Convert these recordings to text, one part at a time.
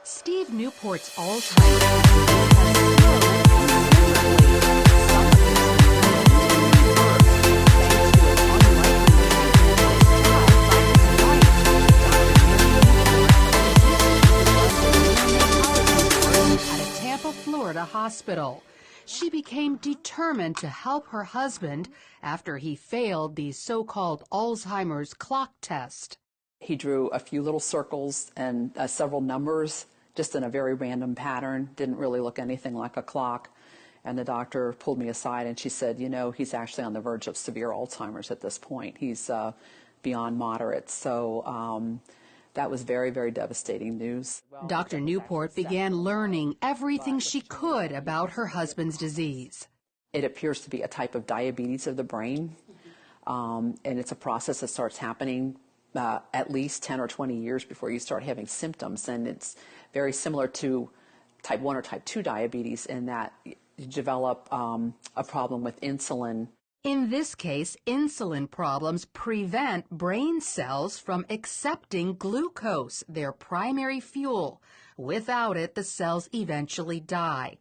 Steve Newport's Alzheimer's has slowed considerably. Some of his symptoms worse, thanks to an unlikely at a Tampa, Florida hospital. She became determined to help her husband after he failed the so-called Alzheimer's clock test. He drew a few little circles and several numbers just in a very random pattern, didn't really look anything like a clock. And the doctor pulled me aside and she said, you know, he's actually on the verge of severe Alzheimer's at this point. He's beyond moderate. So that was very, very devastating news. Dr. Newport began learning everything she could about her husband's disease. It appears to be a type of diabetes of the brain, and it's a process that starts happening at least 10 or 20 years before you start having symptoms. And it's very similar to type 1 or type 2 diabetes in that you develop a problem with insulin. In this case, insulin problems prevent brain cells from accepting glucose, their primary fuel. Without it, the cells eventually die.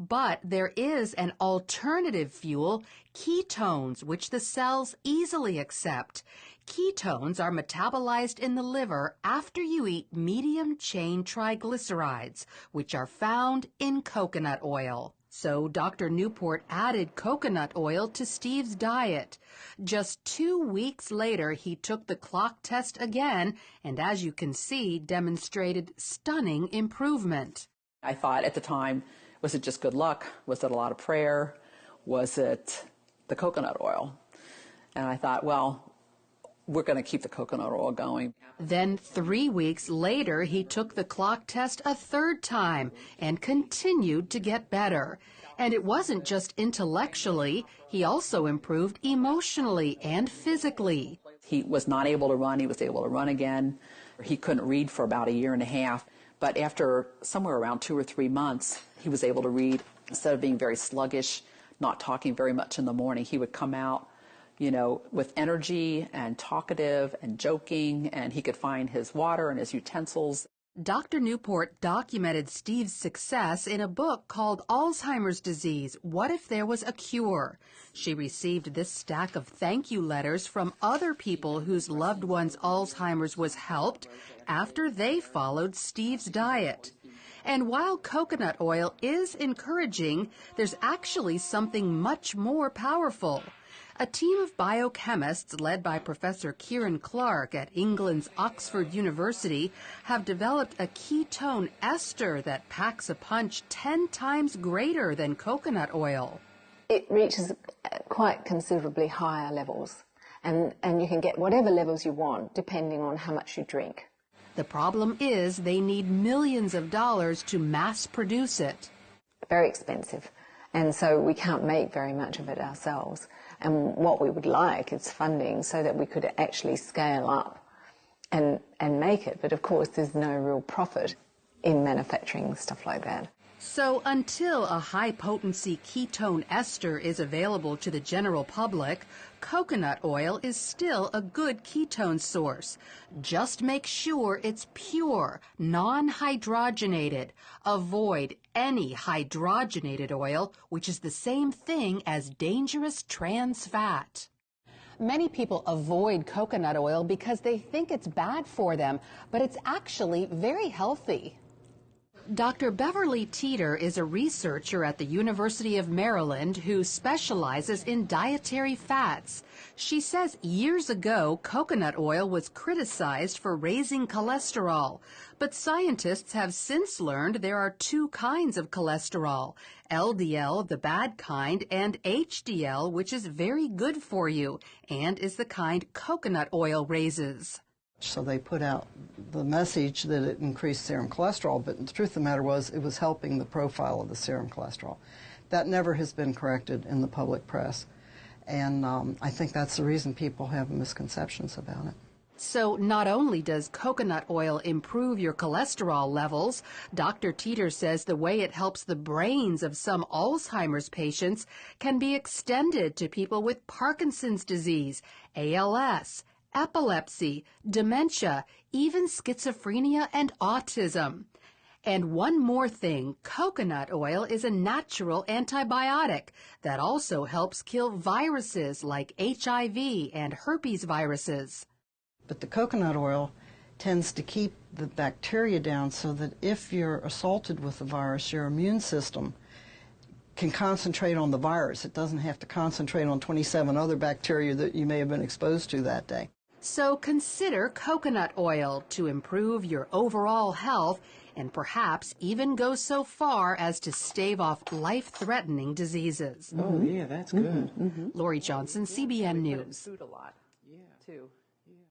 But there is an alternative fuel, ketones, which the cells easily accept. Ketones are metabolized in the liver after you eat medium-chain triglycerides, which are found in coconut oil. So Dr. Newport added coconut oil to Steve's diet. Just 2 weeks later, he took the clock test again and, as you can see, demonstrated stunning improvement. I thought at the time, was it just good luck? Was it a lot of prayer? Was it the coconut oil? And I thought, well, we're going to keep the coconut oil going. Then 3 weeks later, he took the clock test a third time and continued to get better. And it wasn't just intellectually, he also improved emotionally and physically. He was not able to run. He was able to run again. He couldn't read for about 1.5 years. But after somewhere around 2 or 3 months, he was able to read. Instead of being very sluggish, not talking very much in the morning, he would come out, you know, with energy and talkative and joking, and he could find his water and his utensils. Dr. Newport documented Steve's success in a book called Alzheimer's Disease, What If There Was a Cure? She received this stack of thank you letters from other people whose loved ones' Alzheimer's was helped after they followed Steve's diet. And while coconut oil is encouraging, there's actually something much more powerful. A team of biochemists led by Professor Kieran Clark at England's Oxford University have developed a ketone ester that packs a punch 10 times greater than coconut oil. It reaches quite considerably higher levels, and you can get whatever levels you want depending on how much you drink. The problem is they need millions of dollars to mass produce it. Very expensive, and so we can't make very much of it ourselves. And what we would like is funding so that we could actually scale up and make it. But of course, there's no real profit in manufacturing stuff like that. So until a high-potency ketone ester is available to the general public, coconut oil is still a good ketone source. Just make sure it's pure, non-hydrogenated. Avoid any hydrogenated oil, which is the same thing as dangerous trans fat. Many people avoid coconut oil because they think it's bad for them, but it's actually very healthy. Dr. Beverly Teeter is a researcher at the University of Maryland who specializes in dietary fats. She says years ago, coconut oil was criticized for raising cholesterol, but scientists have since learned there are 2 kinds of cholesterol, LDL, the bad kind, and HDL, which is very good for you and is the kind coconut oil raises. So they put out the message that it increased serum cholesterol, but the truth of the matter was it was helping the profile of the serum cholesterol. That never has been corrected in the public press, and I think that's the reason people have misconceptions about it. So not only does coconut oil improve your cholesterol levels, Dr. Teeter says the way it helps the brains of some Alzheimer's patients can be extended to people with Parkinson's disease, ALS, epilepsy, dementia, even schizophrenia and autism. And one more thing, coconut oil is a natural antibiotic that also helps kill viruses like HIV and herpes viruses. But the coconut oil tends to keep the bacteria down so that if you're assaulted with the virus, your immune system can concentrate on the virus. It doesn't have to concentrate on 27 other bacteria that you may have been exposed to that day. So consider coconut oil to improve your overall health and perhaps even go so far as to stave off life-threatening diseases. Oh, yeah, that's good. Lori Johnson, CBN News. Food a lot, too.